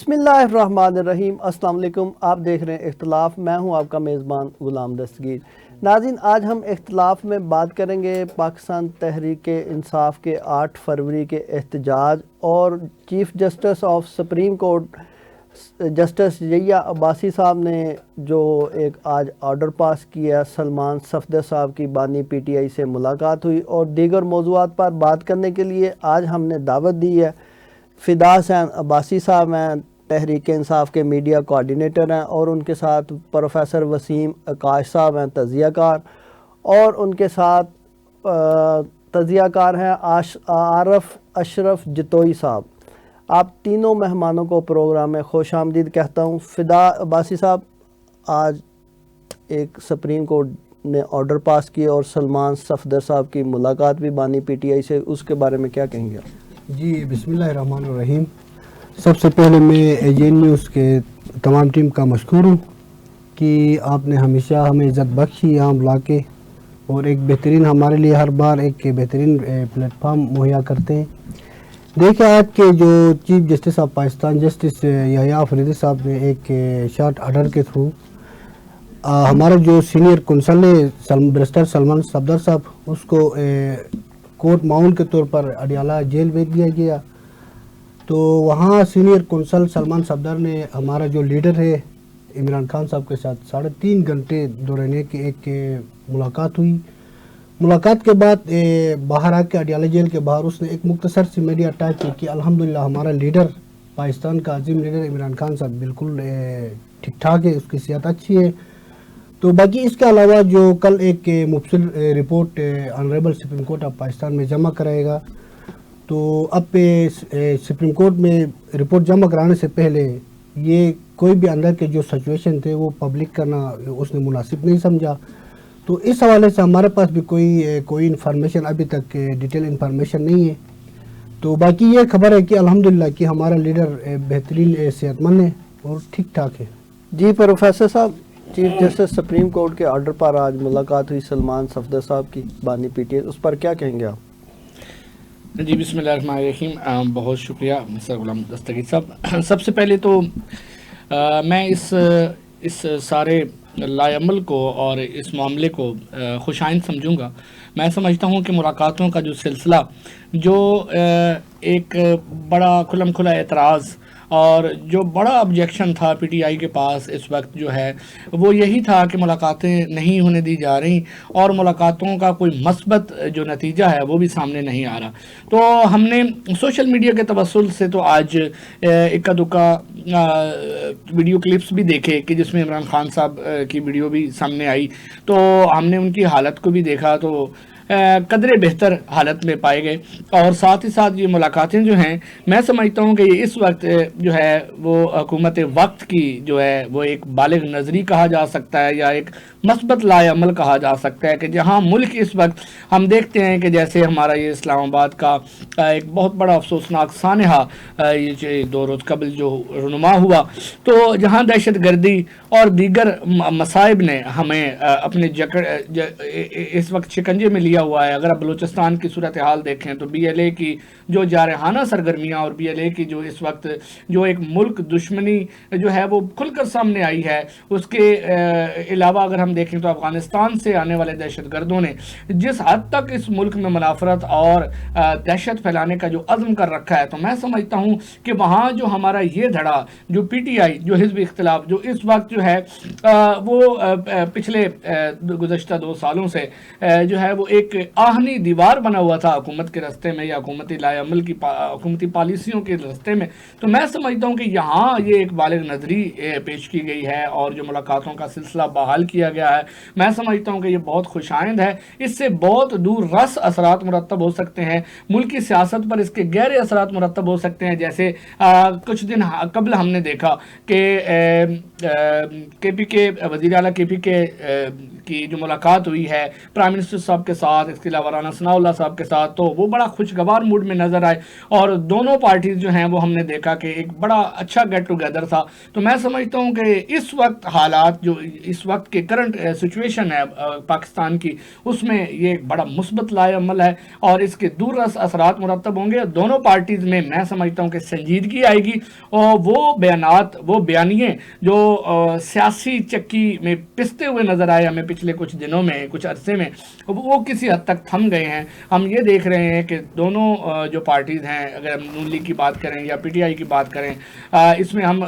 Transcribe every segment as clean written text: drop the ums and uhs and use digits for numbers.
بسم اللہ الرحمن الرحیم۔ السلام علیکم، آپ دیکھ رہے ہیں اختلاف، میں ہوں آپ کا میزبان غلام دستگیر۔ ناظرین، آج ہم اختلاف میں بات کریں گے پاکستان تحریک انصاف کے 8 فروری کے احتجاج اور chief justice of supreme court justice Yahya Abbasi صاحب نے جو ایک آج آرڈر پاس کیا، سلمان صفدر صاحب کی بانی پی ٹی آئی سے ملاقات ہوئی اور دیگر موضوعات پر بات کرنے کے لیے آج ہم نے دعوت دی ہے۔ فدا حسین عباسی صاحب ہیں، تحریک انصاف کے میڈیا کوارڈینیٹر ہیں، اور ان کے ساتھ پروفیسر وسیم آکاش صاحب ہیں، تجزیہ کار، اور ان کے ساتھ تجزیہ کار ہیں عارف اشرف جتوئی صاحب۔ آپ تینوں مہمانوں کو پروگرام میں خوش آمدید کہتا ہوں۔ فدا عباسی صاحب، آج ایک سپریم کورٹ نے آرڈر پاس کیا اور سلمان صفدر صاحب کی ملاقات بھی بانی پی ٹی آئی سے، اس کے بارے میں کیا کہیں گے؟ جی بسم اللہ الرحمن الرحیم۔ سب سے پہلے میں AJ نیوز کے تمام ٹیم کا مشکور ہوں کہ آپ نے ہمیشہ ہمیں عزت بخشی یہاں بلا کے، اور ایک بہترین ہمارے لیے ہر بار ایک بہترین پلیٹ فارم مہیا کرتے ہیں۔ دیکھیں، آج کے جو chief justice of Pakistan justice Yahya Afridi صاحب نے ایک شارٹ آرڈر کے تھرو ہمارے جو سینئر کنسل ہے برسٹر سلمان صفدر صاحب، اس کو کورٹ معاون کے طور پر اڈیالہ جیل بھیج دیا گیا۔ تو وہاں سینئر کنسل سلمان صفدر نے ہمارا جو لیڈر ہے عمران خان صاحب کے ساتھ 3.5 گھنٹے دورانیے کی ایک ملاقات ہوئی۔ ملاقات کے بعد باہر آ کے اڈیالہ جیل کے باہر اس نے ایک مختصر سی میڈیا اٹیچ کی کہ الحمدللہ ہمارا لیڈر، پاکستان کا عظیم لیڈر عمران خان صاحب بالکل ٹھیک ٹھاک ہے، اس کی صحت اچھی ہے۔ تو باقی اس کے علاوہ جو کل ایک مفصل report honourable supreme court of Pakistan میں جمع کرائے گا، تو اب سپریم کورٹ میں رپورٹ جمع کرانے سے پہلے یہ کوئی بھی اندر کے جو سچویشن تھے وہ پبلک کرنا اس نے مناسب نہیں سمجھا۔ تو اس حوالے سے ہمارے پاس بھی کوئی انفارمیشن ابھی تک ڈیٹیل انفارمیشن نہیں ہے۔ تو باقی یہ خبر ہے کہ الحمدللہ کہ ہمارا لیڈر بہترین صحت مند ہے اور ٹھیک ٹھاک ہے۔ جی پروفیسر صاحب، چیف جسٹس سپریم کورٹ کے آرڈر پر آج ملاقات ہوئی سلمان صفدر صاحب کی بانی پی ٹی آئی، اس پر کیا کہیں گے آپ؟ جی بسم اللہ الرحمن الرحیم، بہت شکریہ مسٹر غلام دستگیر صاحب۔ سب سے پہلے تو میں اس سارے لائے عمل کو اور اس معاملے کو خوش آئند سمجھوں گا۔ میں سمجھتا ہوں کہ ملاقاتوں کا جو سلسلہ، جو ایک بڑا کھلم کھلا اعتراض اور جو بڑا آبجیکشن تھا پی ٹی آئی کے پاس اس وقت جو ہے، وہ یہی تھا کہ ملاقاتیں نہیں ہونے دی جا رہی اور ملاقاتوں کا کوئی مثبت جو نتیجہ ہے وہ بھی سامنے نہیں آ رہا۔ تو ہم نے سوشل میڈیا کے توسل سے تو آج اکا دکا ویڈیو کلپس بھی دیکھے کہ جس میں عمران خان صاحب کی ویڈیو بھی سامنے آئی، تو ہم نے ان کی حالت کو بھی دیکھا تو قدرے بہتر حالت میں پائے گئے۔ اور ساتھ ہی ساتھ یہ ملاقاتیں جو ہیں، میں سمجھتا ہوں کہ اس وقت جو ہے وہ حکومت وقت کی جو ہے وہ ایک بالغ نظری کہا جا سکتا ہے یا ایک مثبت لائے عمل کہا جا سکتا ہے کہ جہاں ملک اس وقت ہم دیکھتے ہیں کہ جیسے ہمارا یہ اسلام آباد کا ایک بہت بڑا افسوسناک سانحہ یہ 2 روز قبل جو رونما ہوا، تو جہاں دہشت گردی اور دیگر مصائب نے ہمیں اپنے اس وقت شکنجے میں لیا ہوا ہے۔ اگر آپ بلوچستان کی صورتحال دیکھیں تو BLA کی جو جارحانہ سرگرمیاں اور BLA کی جو اس وقت جو ایک ملک دشمنی جو ہے وہ کھل کر سامنے آئی ہے، اس کے علاوہ اگر ہم دیکھیں تو افغانستان سے آنے والے دہشت گردوں نے جس حد تک اس ملک میں منافرت اور دہشت پھیلانے کا جو عزم کر رکھا ہے، تو میں سمجھتا ہوں کہ وہاں جو ہمارا یہ دھڑا جو PTI جو حزب اختلاف جو اس وقت جو ہے وہ پچھلے گزشتہ 2 سالوں سے جو ہے وہ ایک آہنی دیوار بنا ہوا تھا حکومت کے راستے میں یا حکومتی لائے عمل کی حکومتی پالیسیوں کے راستے میں، تو میں سمجھتا ہوں کہ یہاں یہ ایک بالغ نظری پیش کی گئی ہے اور جو ملاقاتوں کا سلسلہ بحال کیا گیا ہے، میں سمجھتا ہوں کہ یہ بہت خوش آئند ہے۔ اس سے بہت دور رس اثرات مرتب ہو سکتے ہیں، ملکی سیاست پر اس کے گہرے اثرات مرتب ہو سکتے ہیں۔ جیسے کچھ دن قبل ہم نے دیکھا کہ KPK وزیر اعلیٰ KPK کی جو ملاقات ہوئی ہے پرائم منسٹر صاحب کے ساتھ، ساتھ, اس کے علاوہ رانا ثناء اللہ صاحب کے ساتھ, تو وہ بڑا خوشگوار موڈ میں نظر آئے اور دونوں پارٹیز جو ہیں وہ ہم نے دیکھا کہ ایک بڑا اچھا گیٹ ٹوگیدر تھا. تو میں سمجھتا ہوں کہ اس وقت حالات جو اس وقت کے کرنٹ سچویشن ہے پاکستان کی, اس میں یہ ایک بڑا مثبت لائے عمل ہے اور اس کے دور رس اثرات مرتب ہوں گے. دونوں پارٹیز میں سمجھتا ہوں کہ سنجیدگی آئے گی اور وہ بیانات, وہ بیانیے جو سیاسی چکی میں پستے ہوئے نظر آئے ہمیں پچھلے کچھ دنوں میں, کچھ عرصے میں, وہ کسی حد تک تھم گئے ہیں. ہم یہ دیکھ رہے ہیں کہ دونوں جو پارٹیز ہیں, اگر ہم نون لیگ کی بات کریں یا پی ٹی آئی کی بات کریں, اس میں ہم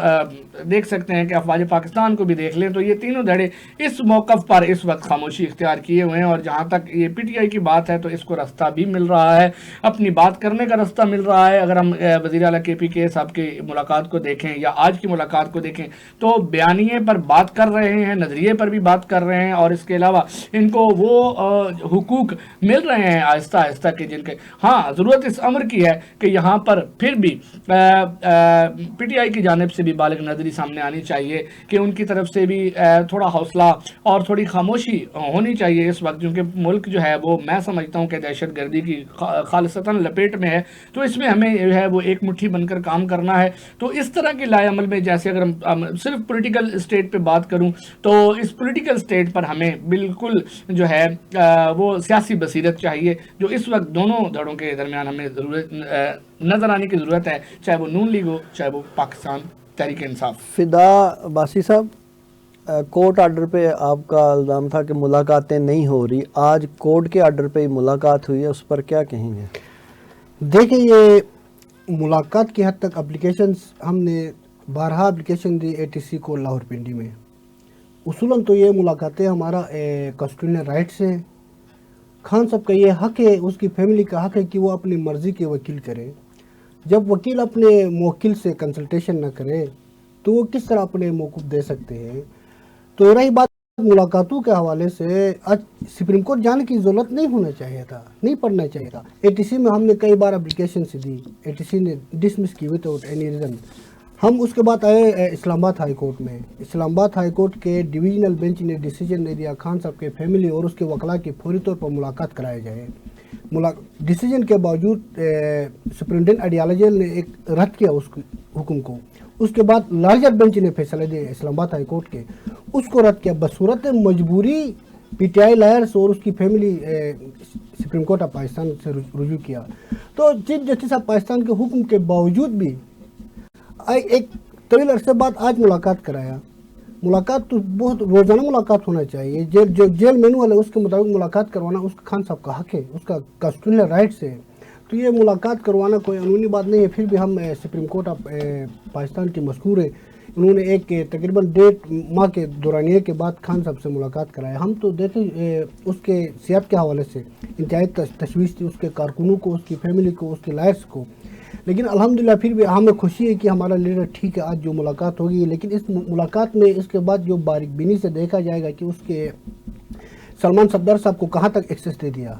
دیکھ سکتے ہیں کہ افواج پاکستان کو بھی دیکھ لیں تو یہ تینوں دھڑے اس موقف پر اس وقت خاموشی اختیار کیے ہوئے ہیں. اور جہاں تک یہ پی ٹی آئی کی بات ہے تو اس کو رستہ بھی مل رہا ہے, اپنی بات کرنے کا رستہ مل رہا ہے. اگر ہم وزیر اعلیٰ کے پی کے صاحب کی ملاقات کو دیکھیں یا آج کی ملاقات کو دیکھیں تو بیانیے پر بات کر رہے ہیں, نظریے پر بھی بات کر رہے ہیں, اور اس کے علاوہ ان کو وہ حقوق مل رہے ہیں آہستہ آہستہ کہ جن کے ہاں ضرورت اس امر کی ہے کہ یہاں پر پھر بھی پی ٹی آئی کی جانب سے بھی بالغ نظری سامنے آنی چاہیے کہ ان کی طرف سے بھی تھوڑا حوصلہ اور تھوڑی خاموشی ہونی چاہیے اس وقت, کیونکہ ملک جو ہے وہ میں سمجھتا ہوں کہ دہشت گردی کی خالصتاً لپیٹ میں ہے. تو اس میں ہمیں جو ہے وہ ایک مٹھی بن کر کام کرنا ہے. تو اس طرح کے لائے عمل میں جیسے اگر ہم صرف پولیٹیکل اسٹیٹ پہ بات کروں تو اس پولیٹیکل اسٹیٹ پر ہمیں بالکل جو ہے وہ سیاسی بصیرت چاہیے جو اس وقت دونوں دھڑوں کے درمیان ہمیں ضرورت نظر آنے کی ضرورت ہے, چاہے وہ نون لیگ ہو چاہے وہ پاکستان تحریک انصاف. فدا باسی صاحب, کورٹ آرڈر پہ آپ کا الزام تھا کہ ملاقاتیں نہیں ہو رہی, آج کورٹ کے آرڈر پہ ہی ملاقات ہوئی ہے, اس پر کیا کہیں گے؟ دیکھیں یہ ملاقات کی حد تک اپلیکیشنز ہم نے بارہا application the A T C کو لاہور پنڈی میں. اصولاً تو یہ ملاقاتیں ہمارا کانسٹیٹیوشنل رائٹس ہیں. خان صاحب کا یہ حق ہے, اس کی فیملی کا حق ہے کہ وہ اپنی مرضی کے وکیل کرے. جب وکیل اپنے موکل سے کنسلٹیشن نہ کرے تو وہ کس طرح اپنے موقف دے سکتے ہیں. تو رہی بات ملاقاتوں کے حوالے سے, آج سپریم کورٹ جانے کی ضرورت نہیں ہونا چاہیے تھا, نہیں پڑھنا چاہیے تھا. اے ٹی سی میں ہم نے کئی بار application the, A T C نے ڈسمس کی ود آؤٹ اینی ریزن. ہم اس کے بعد آئے اسلام آباد ہائی کورٹ میں. اسلام آباد ہائی کورٹ کے ڈویژنل بینچ نے ڈیسیجن دے دیا خان صاحب کے فیملی اور اس کے وکلاء کی فوری طور پر ملاقات کرایا جائے. ڈیسیجن کے باوجود سپرنٹینڈنٹ ایڈیالوجیل نے ایک رد کیا اس حکم کو. اس کے بعد لارجر بینچ نے فیصلہ دیا اسلام آباد ہائی کورٹ کے, اس کو رد کیا. بصورت مجبوری پی ٹی آئی لائرس اور اس کی family supreme court of Pakistan سے رجوع کیا. تو چیف جسٹس آف پاکستان کے حکم کے باوجود بھی ایک طویل عرصے بعد آج ملاقات کرایا. ملاقات تو بہت روزانہ ملاقات ہونا چاہیے. جو جیل مینول ہے اس کے مطابق ملاقات کروانا اس خان صاحب کا حق ہے, اس کا کانسٹیٹیوشنل رائٹس ہے. تو یہ ملاقات کروانا کوئی قانونی بات نہیں ہے. پھر بھی ہم سپریم کورٹ آف پاکستان کے مذکور ہیں, انہوں نے ایک تقریباً 1.5 ماہ کے دورانیے کے بعد خان صاحب سے ملاقات کرایا. ہم تو دیکھیں اس کے صحت کے حوالے سے انتہائی تشویش تھی, اس کے کارکنوں کو, اس کی فیملی کو, اس کے لائرس کو. لیکن الحمدللہ پھر بھی ہمیں خوشی ہے کہ ہمارا لیڈر ٹھیک ہے, آج جو ملاقات ہوگی. لیکن اس ملاقات میں اس کے بعد جو باریک بینی سے دیکھا جائے گا کہ اس کے سلمان صفدر صاحب کو کہاں تک ایکسیس دے دیا,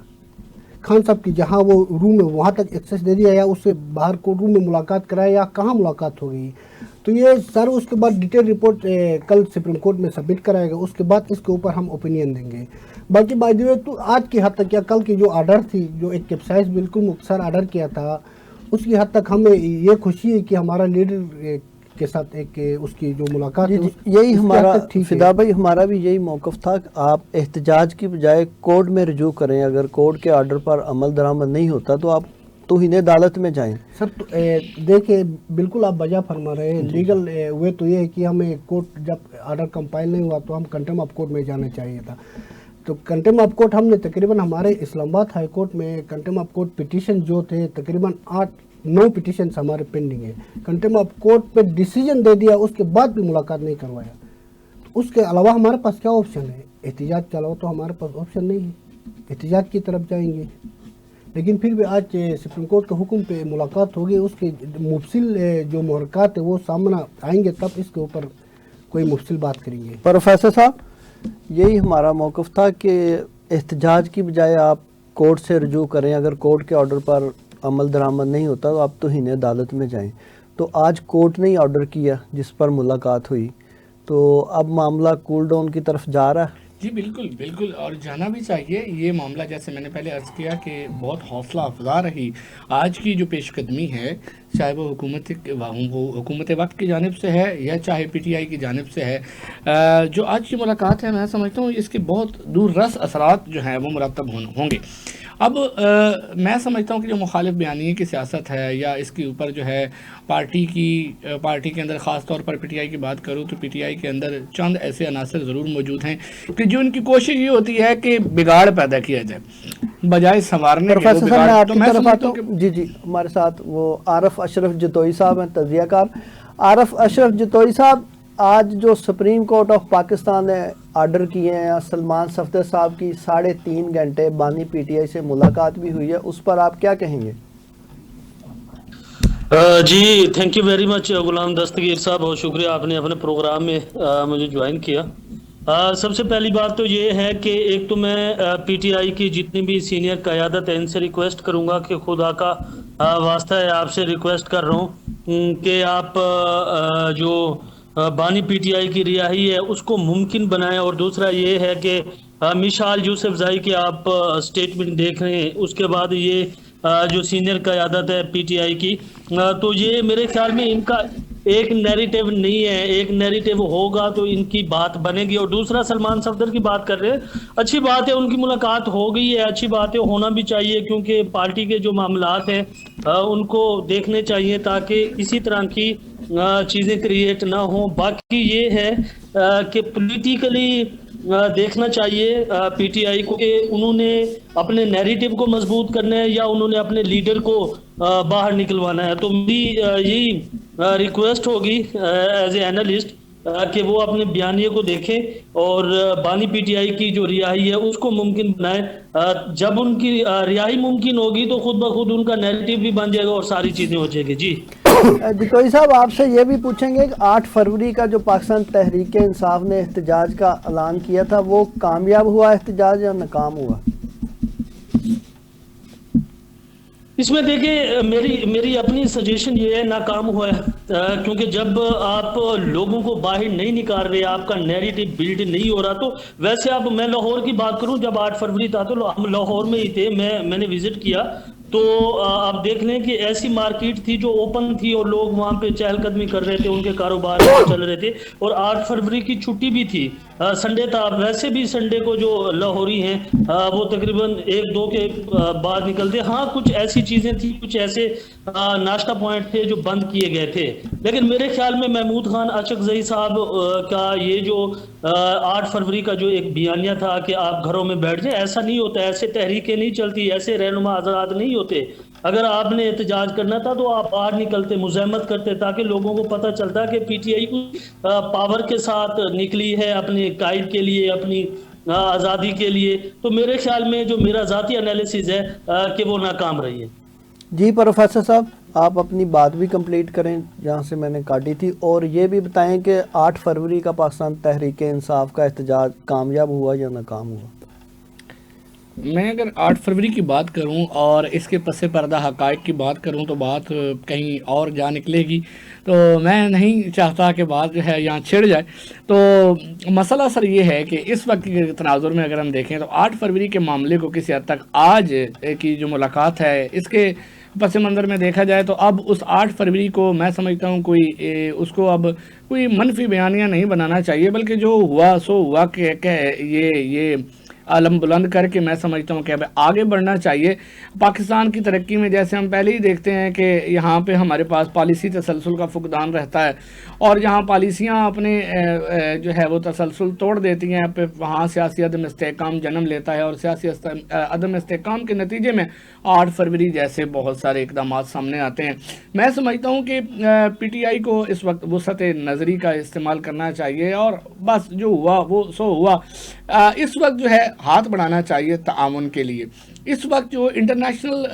خان صاحب کی جہاں وہ روم ہے وہاں تک ایکسیس دے دیا, یا اس سے باہر کورٹ روم میں ملاقات کرایا, یا کہاں ملاقات ہو گئی. تو یہ سر اس کے بعد ڈیٹیل رپورٹ کل سپریم کورٹ میں سبمٹ کرائے گا. اس کے بعد اس کے اوپر ہم اوپینین دیں گے. باقی بائی دی وے تو آج کی حد تک یا کل کی جو آرڈر تھی, جو ایک کیپسائز بالکل مختصر آرڈر کیا تھا, اس کی حد تک ہمیں یہ خوشی ہے کہ ہمارا لیڈر کے ساتھ ایک اس کی جو ملاقات ہے یہی ہمارا فدا بھائی, ہمارا بھی یہی موقف تھا کہ آپ احتجاج کی بجائے کورٹ میں رجوع کریں. اگر کورٹ کے آرڈر پر عمل درآمد نہیں ہوتا تو آپ توہین عدالت میں جائیں. سر دیکھیں بالکل آپ بجا فرما رہے ہیں. لیگل وے تو یہ ہے کہ ہمیں کورٹ جب آرڈر کمپائل نہیں ہوا تو ہم کنٹیم آف کورٹ میں جانا چاہیے تھا. تو کنٹیم آف کورٹ ہم نے تقریباً ہمارے اسلام آباد ہائی کورٹ میں کنٹیم آف کورٹ پٹیشن جو تھے تقریباً 8-9 پٹیشنز ہمارے پینڈنگ ہیں. کنٹیم آف کورٹ پہ ڈیسیجن دے دیا, اس کے بعد بھی ملاقات نہیں کروایا. اس کے علاوہ ہمارے پاس کیا آپشن ہے؟ احتجاج کے علاوہ تو ہمارے پاس آپشن نہیں ہے. احتجاج کی طرف جائیں گے. لیکن پھر بھی آج سپریم کورٹ کے حکم پہ ملاقات ہوگی. اس کے مفصل جو محرکات ہیں وہ سامنے آئیں گے, تب اس کے اوپر کوئی مفصل بات کریں گے. پروفیسر صاحب, یہی ہمارا موقف تھا کہ احتجاج کی بجائے آپ کورٹ سے رجوع کریں. اگر کورٹ کے آرڈر پر عمل درآمد نہیں ہوتا تو آپ توہین عدالت میں جائیں. تو آج کورٹ نے ہی آرڈر کیا جس پر ملاقات ہوئی, تو اب معاملہ کول ڈاؤن کی طرف جا رہا ہے. جی بالکل بالکل، اور جانا بھی چاہیے. یہ معاملہ جیسے میں نے پہلے عرض کیا کہ بہت حوصلہ افزا رہی آج کی جو پیش قدمی ہے، چاہے وہ حکومت وقت کی جانب سے ہے یا چاہے پی ٹی آئی کی جانب سے ہے. جو آج کی ملاقات ہے میں سمجھتا ہوں اس کے بہت دور رس اثرات جو ہیں وہ مرتب ہوں گے. اب میں سمجھتا ہوں کہ جو مخالف بیانیے کی سیاست ہے یا اس کے اوپر جو ہے پارٹی کے اندر، خاص طور پر پی ٹی آئی کی بات کروں تو پی ٹی آئی کے اندر چند ایسے عناصر ضرور موجود ہیں کہ جو ان کی کوشش یہ ہوتی ہے کہ بگاڑ پیدا کیا جائے بجائے سنوارنے کے. پروفیسر صاحب میں آپ کی طرف آتا کہ ہوں. جی ہمارے ساتھ وہ عارف اشرف جتوئی صاحب ہیں، تجزیہ کار. عارف اشرف جتوئی صاحب، آج جو سپریم کورٹ آف پاکستان نے آرڈر کیے ہیں، سلمان صفدر صاحب کی 3.5 گھنٹے بانی پی ٹی آئی سے ملاقات بھی ہوئی ہے، اس پر آپ کیا کہیں گے؟ جی thank you very much Ghulam Dastgir صاحب، بہت شکریہ آپ نے اپنے پروگرام میں مجھے جوائن کیا. سب سے پہلی بات تو یہ ہے کہ ایک تو میں پی ٹی آئی کی جتنی بھی سینئر قیادت ہے ان سے ریکویسٹ کروں گا کہ خدا کا واسطہ ہے، آپ سے ریکویسٹ کر رہا ہوں کہ آپ جو بانی پی ٹی آئی کی رہائی ہے اس کو ممکن بنائیں. اور دوسرا یہ ہے کہ مشال یوسف زائی کی آپ سٹیٹمنٹ دیکھ رہے ہیں، اس کے بعد یہ جو سینئر قیادت ہے پی ٹی آئی کی، تو یہ میرے خیال میں ان کا ایک نیریٹیو نہیں ہے. ایک نیریٹیو ہوگا تو ان کی بات بنے گی. اور دوسرا سلمان صفدر کی بات کر رہے ہیں، اچھی بات ہے ان کی ملاقات ہو گئی ہے، اچھی بات ہے، ہونا بھی چاہیے کیونکہ پارٹی کے جو معاملات ہیں ان کو دیکھنے چاہیے تاکہ اسی طرح کی چیزیں کریٹ نہ ہوں. باقی یہ ہے کہ پولیٹیکلی دیکھنا چاہیے پی ٹی آئی کو کہ انہوں نے اپنے نیریٹو کو مضبوط کرنا ہے یا انہوں نے اپنے لیڈر کو باہر نکلوانا ہے. تو میری یہی ریکویسٹ ہوگی ایز اے اینالسٹ کہ وہ اپنے بیانیے کو دیکھیں اور بانی پی ٹی آئی کی جو رہائی ہے اس کو ممکن بنائیں. جب ان کی رہائی ممکن ہوگی تو خود بخود ان کا نیریٹو بھی بن جائے گا اور ساری چیزیں ہو جائے گی. جی جتوئی صاحب، آپ سے یہ بھی پوچھیں گے کہ 8 فروری کا جو پاکستان تحریک انصاف نے احتجاج کا اعلان کیا تھا، وہ کامیاب ہوا احتجاج یا ناکام ہوا؟ اس میں دیکھیں میری اپنی سجیشن یہ ہے ناکام ہوا ہے، کیونکہ جب آپ لوگوں کو باہر نہیں نکال رہے، آپ کا نیریٹو بلڈ نہیں ہو رہا. تو ویسے اب میں لاہور کی بات کروں، جب 8 فروری تھا تو ہم لاہور میں ہی تھے، میں نے وزٹ کیا تو آپ دیکھ لیں کہ ایسی مارکیٹ تھی جو اوپن تھی اور لوگ وہاں پہ چہل قدمی کر رہے تھے، ان کے کاروبار چل رہے تھے. اور 8 فروری کی چھٹی بھی تھی، سنڈے تھا. ویسے بھی سنڈے کو جو لاہوری ہیں وہ تقریباً 1-2 کے بعد نکلتے. ہاں کچھ ایسی چیزیں تھیں، کچھ ایسے ناشتہ پوائنٹ تھے جو بند کیے گئے تھے. لیکن میرے خیال میں محمود خان اچکزئی صاحب کا یہ جو 8 فروری کا جو ایک بیانیہ تھا کہ آپ گھروں میں بیٹھ جائیں، ایسا نہیں ہوتا، ایسے تحریکیں نہیں چلتی، ایسے رہنما حضرات نہیں ہوتے. اگر آپ نے احتجاج کرنا تھا تو آپ باہر نکلتے، مزاحمت کرتے، تاکہ لوگوں کو پتہ چلتا کہ پی ٹی آئی پاور کے ساتھ نکلی ہے اپنے قائد کے لیے، اپنی آزادی کے لیے. تو میرے خیال میں جو میرا ذاتی انالیسز ہے کہ وہ ناکام رہی ہے. جی پروفیسر صاحب، آپ اپنی بات بھی کمپلیٹ کریں جہاں سے میں نے کاٹی تھی، اور یہ بھی بتائیں کہ 8 فروری کا پاکستان تحریک انصاف کا احتجاج کامیاب ہوا یا ناکام ہوا؟ میں اگر 8 فروری کی بات کروں اور اس کے پس پردہ حقائق کی بات کروں تو بات کہیں اور جا نکلے گی. تو میں نہیں چاہتا کہ بات جو ہے یہاں چھڑ جائے. تو مسئلہ سر یہ ہے کہ اس وقت کے تناظر میں اگر ہم دیکھیں تو 8 فروری کے معاملے کو کسی حد تک آج کی جو ملاقات ہے اس کے پس منظر میں دیکھا جائے تو اب اس 8 فروری کو میں سمجھتا ہوں اس کو اب کوئی منفی بیانیہ نہیں بنانا چاہیے، بلکہ جو ہوا سو ہوا کہ یہ عالم بلند کر کے میں سمجھتا ہوں کہ اب آگے بڑھنا چاہیے. پاکستان کی ترقی میں جیسے ہم پہلے ہی دیکھتے ہیں کہ یہاں پہ ہمارے پاس پالیسی تسلسل کا فقدان رہتا ہے، اور جہاں پالیسیاں اپنے جو ہے وہ تسلسل توڑ دیتی ہیں، پہ وہاں سیاسی عدم استحکام جنم لیتا ہے، اور سیاسی عدم استحکام کے نتیجے میں 8 فروری جیسے بہت سارے اقدامات سامنے آتے ہیں. میں سمجھتا ہوں کہ پی ٹی آئی کو اس وقت وسعت نظری کا استعمال کرنا چاہیے، اور بس جو ہوا وہ سو ہوا. اس وقت جو ہے ہاتھ بڑھانا چاہیے تعاون کے لیے. اس وقت جو انٹرنیشنل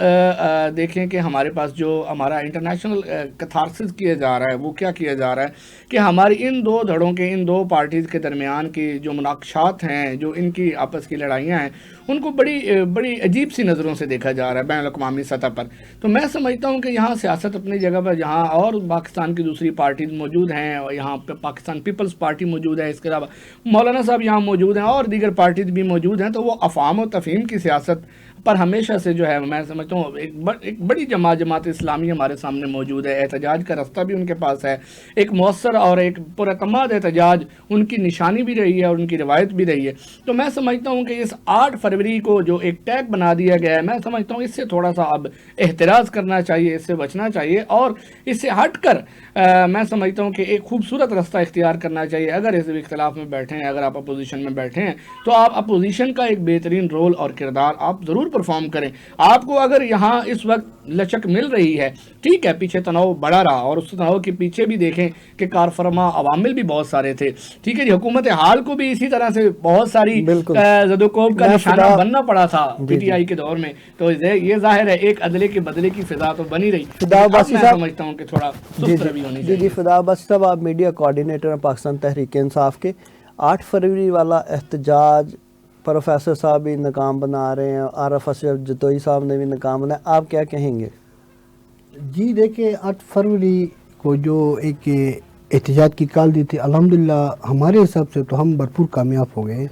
دیکھیں کہ ہمارے پاس جو ہمارا انٹرنیشنل کتھارسس کیا جا رہا ہے وہ کیا کیا جا رہا ہے کہ ہماری ان دو دھڑوں کے ان دو پارٹیز کے درمیان کی جو مناقشات ہیں, جو ان کی آپس کی لڑائیاں ہیں, ان کو بڑی عجیب سی نظروں سے دیکھا جا رہا ہے بین الاقوامی سطح پر. تو میں سمجھتا ہوں کہ یہاں سیاست اپنی جگہ پر, جہاں اور پاکستان کی دوسری پارٹیز موجود ہیں, اور یہاں پہ پاکستان پیپلز پارٹی موجود ہے, اس کے علاوہ مولانا صاحب یہاں موجود ہیں, اور دیگر پارٹیز بھی موجود ہیں, تو وہ افہام و تفہیم کی سیاست پر ہمیشہ سے جو ہے میں سمجھتا ہوں ایک بڑی جماعت اسلامی ہمارے سامنے موجود ہے. احتجاج کا رستہ بھی ان کے پاس ہے, ایک مؤثر اور ایک پراعتماد احتجاج ان کی نشانی بھی رہی ہے اور ان کی روایت بھی رہی ہے. تو میں سمجھتا ہوں کہ اس 8 فروری کو جو ایک ٹیگ بنا دیا گیا ہے, میں سمجھتا ہوں اس سے تھوڑا سا اب احتراز کرنا چاہیے, اس سے بچنا چاہیے, اور اس سے ہٹ کر میں سمجھتا ہوں کہ ایک خوبصورت رستہ اختیار کرنا چاہیے. اگر اس اختلاف میں بیٹھے ہیں, اگر آپ اپوزیشن میں بیٹھے ہیں, تو آپ اپوزیشن کا ایک بہترین رول اور کردار آپ ضرور پرفارم کریں. آپ کو اگر یہاں اس وقت لچک مل رہی ہے, ٹھیک ہے, پیچھے تناؤ بڑا رہا, اور اس تناؤ کے پیچھے بھی دیکھیں کہ کار فرما عوامل بھی بہت سارے تھے, ٹھیک ہے جی, حکومت حال کو بھی اسی طرح سے بہت ساری زد و کوب کا نشانہ بننا پڑا تھا پی ٹی آئی کے دور میں. تو یہ ظاہر ہے ایک عدلے کے بدلے کی فضا تو بنی رہی. میں سمجھتا ہوں کہ تھوڑا سست روی ہونی چاہیے. جی فدا عباسی صاحب, آپ میڈیا کوارڈینیٹر ہیں پاکستان تحریک انصاف کے. 8 فروری والا احتجاج پروفیسر صاحب بھی ناکام بنا رہے ہیں, عارف اشرف جتوئی صاحب نے بھی ناکام بنایا, آپ کیا کہیں گے؟ جی دیکھیں 8 فروری کو جو ایک احتجاج کی کال دی تھی, الحمدللہ ہمارے حساب سے تو ہم بھرپور کامیاب ہو گئے.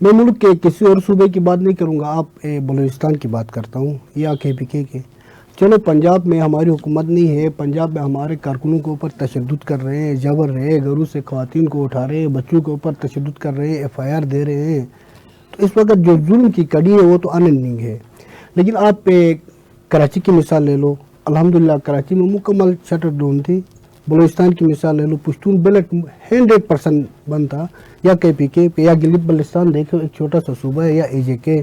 میں ملک کے کسی اور صوبے کی بات نہیں کروں گا, آپ بلوچستان کی بات کرتا ہوں یا KPK کے. چلو پنجاب میں ہماری حکومت نہیں ہے, پنجاب میں ہمارے کارکنوں کے اوپر تشدد کر رہے ہیں, جبر رہے ہیں, گھروں سے خواتین کو اٹھا رہے ہیں, بچوں کے اوپر تشدد کر رہے ہیں, FIR دے رہے ہیں. تو اس وقت جو ظلم کی کڑی ہے وہ تو انڈنگ ہے. لیکن آپ کراچی کی مثال لے لو, الحمدللہ کراچی میں مکمل شٹر ڈاؤن تھی. بلوچستان کی مثال لے لو, پشتون بیلٹ 100% بند تھا, یا KPK پہ, یا گلگت بلتستان دیکھو ایک چھوٹا سا صوبہ ہے, یا AJK.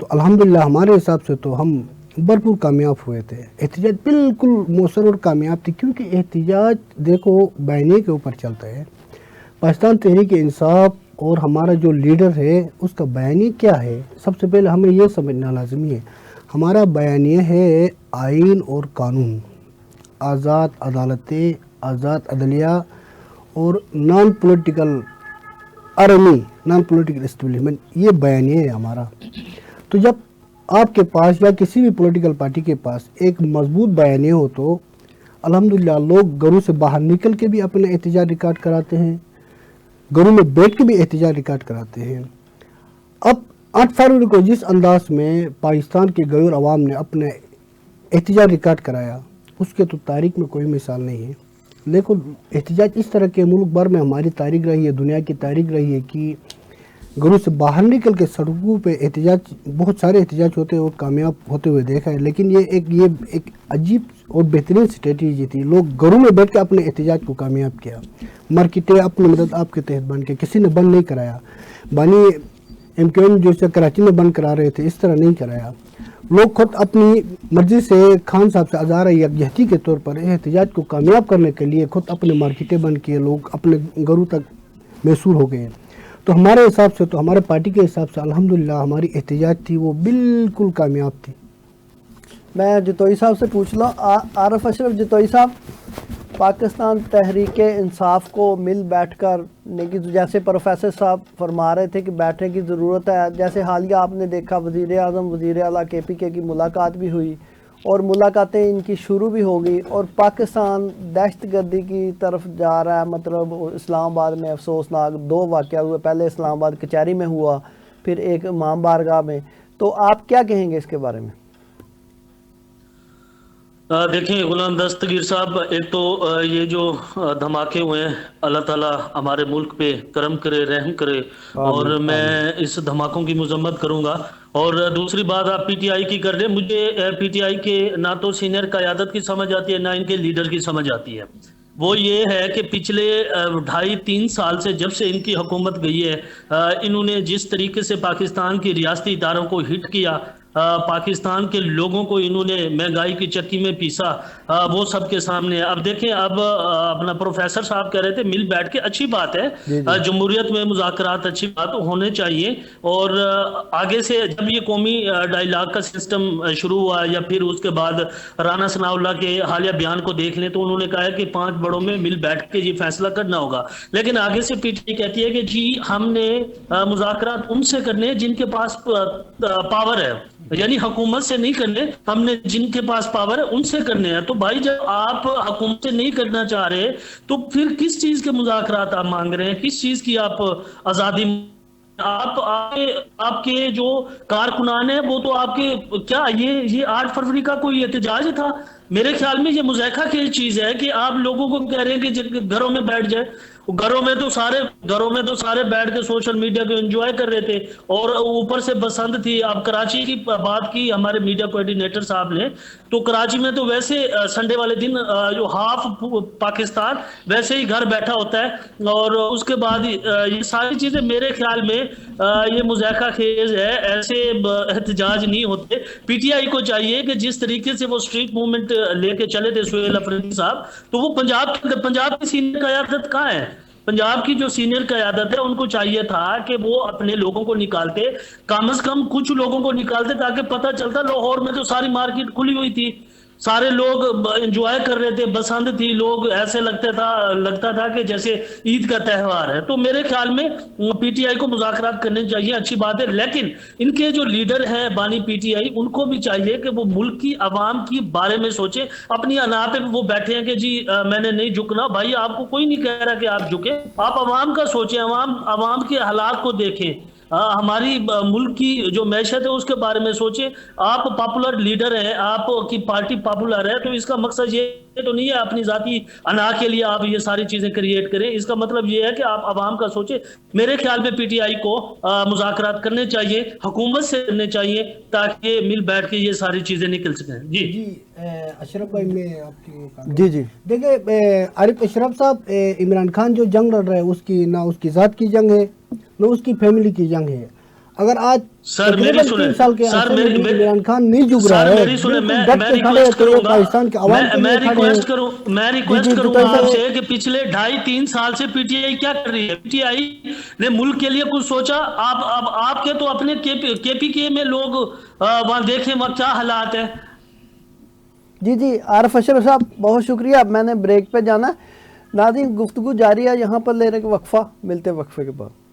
تو الحمدللہ ہمارے حساب سے تو ہم بھرپور کامیاب ہوئے تھے. احتجاج بالکل مؤثر اور کامیاب تھی, کیونکہ احتجاج دیکھو بیانیے کے اوپر چلتا ہے. پاکستان تحریک انصاف اور ہمارا جو لیڈر ہے اس کا بیانیہ کیا ہے, سب سے پہلے ہمیں یہ سمجھنا لازمی ہے. ہمارا بیانیہ ہے آئین اور قانون, آزاد عدالتیں, آزاد عدلیہ, اور non political army, non political establishment, یہ بیانیہ ہے ہمارا. تو جب آپ کے پاس یا کسی بھی پولیٹیکل پارٹی کے پاس ایک مضبوط بیانیہ ہو تو الحمدللہ لوگ گھروں سے باہر نکل کے بھی اپنے احتجاج ریکارڈ کراتے ہیں, گھروں میں بیٹھ کے بھی احتجاج ریکارڈ کراتے ہیں. اب 8 فروری کو جس انداز میں پاکستان کے غیر عوام نے اپنے احتجاج ریکارڈ کرایا, اس کے تو تاریخ میں کوئی مثال نہیں ہے. لیکن احتجاج اس طرح کے ملک بھر میں ہماری تاریخ رہی ہے, دنیا کی تاریخ رہی ہے کہ گھروں سے باہر نکل کے سڑکوں پہ احتجاج, بہت سارے احتجاج ہوتے اور کامیاب ہوتے ہوئے دیکھا ہے. لیکن یہ ایک عجیب اور بہترین اسٹریٹجی تھی, لوگ گھروں میں بیٹھ کے اپنے احتجاج کو کامیاب کیا. مارکیٹیں اپنی مدد آپ کے تحت بن کے, کسی نے بند نہیں کرایا. بانی MKM جو سے کراچی میں بند کرا رہے تھے, اس طرح نہیں کرایا. لوگ خود اپنی مرضی سے خان صاحب سے ہزارہ یکجہتی کے طور پر احتجاج کو کامیاب کرنے کے لیے خود اپنے مارکیٹیں بند کیے, لوگ اپنے گھروں تک محصور ہو گئے. تو ہمارے حساب سے, تو ہمارے پارٹی کے حساب سے الحمدللہ ہماری احتجاج تھی وہ بالکل کامیاب تھی. میں جتوئی صاحب سے پوچھ لوں, عارف اشرف جتوئی صاحب, پاکستان تحریک انصاف کو مل بیٹھ کر, جیسے پروفیسر صاحب فرما رہے تھے کہ بیٹھنے کی ضرورت ہے, جیسے حالیہ آپ نے دیکھا وزیر اعظم, وزیر اعلیٰ KPK کی ملاقات بھی ہوئی, اور ملاقاتیں ان کی شروع بھی ہو گئی, اور پاکستان دہشت گردی کی طرف جا رہا ہے. مطلب اسلام آباد میں افسوسناک 2 واقعہ ہوئے, پہلے اسلام آباد کچہری میں ہوا, پھر ایک امام بارگاہ میں. تو آپ کیا کہیں گے اس کے بارے میں؟ دیکھیں غلام دستگیر صاحب, ایک تو یہ جو دھماکے ہوئے ہیں, اللہ تعالیٰ ہمارے ملک پہ کرم کرے, رحم کرے, اور میں اس دھماکوں کی مذمت کروں گا. اور دوسری بات آپ PTI کی کر رہے ہیں, مجھے PTI کے نہ تو سینئر قیادت کی سمجھ آتی ہے, نہ ان کے لیڈر کی سمجھ آتی ہے. وہ یہ ہے کہ پچھلے 2.5-3 سال سے جب سے ان کی حکومت گئی ہے, انہوں نے جس طریقے سے پاکستان کی ریاستی اداروں کو ہٹ کیا, پاکستان کے لوگوں کو انہوں نے مہنگائی کی چکی میں پیسا، وہ سب کے سامنے ہے۔ اب دیکھیں، اب اپنا پروفیسر صاحب کہہ رہے تھے مل بیٹھ کے، اچھی بات ہے، جمہوریت میں مذاکرات اچھی بات ہونے چاہیے، اور آگے سے جب یہ قومی ڈائیلاگ کا سسٹم شروع ہوا یا پھر اس کے بعد رانا ثناء اللہ کے حالیہ بیان کو دیکھ لیں تو انہوں نے کہا ہے کہ 5 بڑوں میں مل بیٹھ کے یہ فیصلہ کرنا ہوگا، لیکن آگے سے پی ٹی آئی کہتی ہے کہ جی ہم نے مذاکرات ان سے کرنے ہیں جن کے پاس پاور ہے، یعنی حکومت سے نہیں کرنے، ہم نے جن کے پاس پاور ہے ان سے کرنے ہیں۔ تو بھائی جب آپ حکومت سے نہیں کرنا چاہ رہے تو پھر کس چیز کے مذاکرات آپ مانگ رہے ہیں، کس چیز کی آپ آزادی؟ آپ کے جو کارکنان ہیں وہ تو آپ کے کیا یہ 8 فروری کا کوئی احتجاج تھا؟ میرے خیال میں یہ مضحکہ کی چیز ہے کہ آپ لوگوں کو کہہ رہے ہیں کہ گھروں میں بیٹھ جائے، گھروں میں تو سارے بیٹھ کے سوشل میڈیا کو انجوائے کر رہے تھے، اور اوپر سے بسنت تھی۔ اب کراچی کی بات کی ہمارے میڈیا کوآرڈینیٹر صاحب نے، تو کراچی میں تو ویسے سنڈے والے دن جو ہاف پاکستان ویسے ہی گھر بیٹھا ہوتا ہے، اور اس کے بعد یہ ساری چیزیں میرے خیال میں یہ مضحکہ خیز ہے، ایسے احتجاج نہیں ہوتے۔ پی ٹی آئی کو چاہیے کہ جس طریقے سے وہ اسٹریٹ موومنٹ لے کے چلے تھے سہیل افریدی صاحب، تو وہ پنجاب کی سینئر قیادت کہاں ہے؟ پنجاب کی جو سینئر قیادت ہے ان کو چاہیے تھا کہ وہ اپنے لوگوں کو نکالتے، کم از کم کچھ لوگوں کو نکالتے، تاکہ پتہ چلتا۔ لاہور میں تو ساری مارکیٹ کھلی ہوئی تھی، سارے لوگ انجوائے کر رہے تھے، بسنت تھی، لوگ ایسے لگتا تھا کہ جیسے عید کا تہوار ہے۔ تو میرے خیال میں پی ٹی آئی کو مذاکرات کرنے چاہیے، اچھی بات ہے، لیکن ان کے جو لیڈر ہیں بانی پی ٹی آئی، ان کو بھی چاہیے کہ وہ ملک کی عوام کی بارے میں سوچیں۔ اپنی انا پہ وہ بیٹھے ہیں کہ جی میں نے نہیں جھکنا، بھائی آپ کو کوئی نہیں کہہ رہا کہ آپ جھکیں، آپ عوام کا سوچیں، عوام کے حالات کو دیکھیں، ہماری ملک کی جو معیشت ہے اس کے بارے میں سوچیں۔ آپ پاپولر لیڈر ہیں، آپ کی پارٹی پاپولر ہے، تو اس کا مقصد یہ تو نہیں ہے اپنی ذاتی انا کے لیے آپ یہ ساری چیزیں کریٹ کریں، اس کا مطلب یہ ہے کہ آپ عوام کا سوچیں۔ میرے خیال میں پی ٹی آئی کو مذاکرات کرنے چاہیے، حکومت سے کرنے چاہیے، تاکہ مل بیٹھ کے یہ ساری چیزیں نکل سکیں۔ جی اشرف بھائی، میں آپ کی جی دیکھیں عارف اشرف صاحب، عمران خان جو جنگ لڑ رہا ہے اس کی نہ اس کی ذات کی جنگ ہے نہ اس کی فیملی کی جنگ ہے۔ اگر آج تقریباً 3 سال کے عرصے میں عمران خان نہیں جھک رہا ہے، ڈٹ کے کھڑے ہیں، تو پاکستان کے عوام کے لیے کھڑے ہیں۔ میں ریکویسٹ کروں گا آپ سے کہ پچھلے 2.5-3 سال سے پی ٹی آئی کیا کر رہی ہے؟ پی ٹی آئی نے ملک کے لیے کچھ سوچا؟ آپ کے تو اپنے کے پی کے میں لوگ وہاں دیکھیں وہاں کیا حالات ہیں۔ جی عارف اشرف صاحب بہت شکریہ، اب میں نے بریک پہ جانا۔ ناظرین گفتگو جاری ہے، یہاں پر لے رہے کہ وقفہ، ملتے وقفے کے بعد۔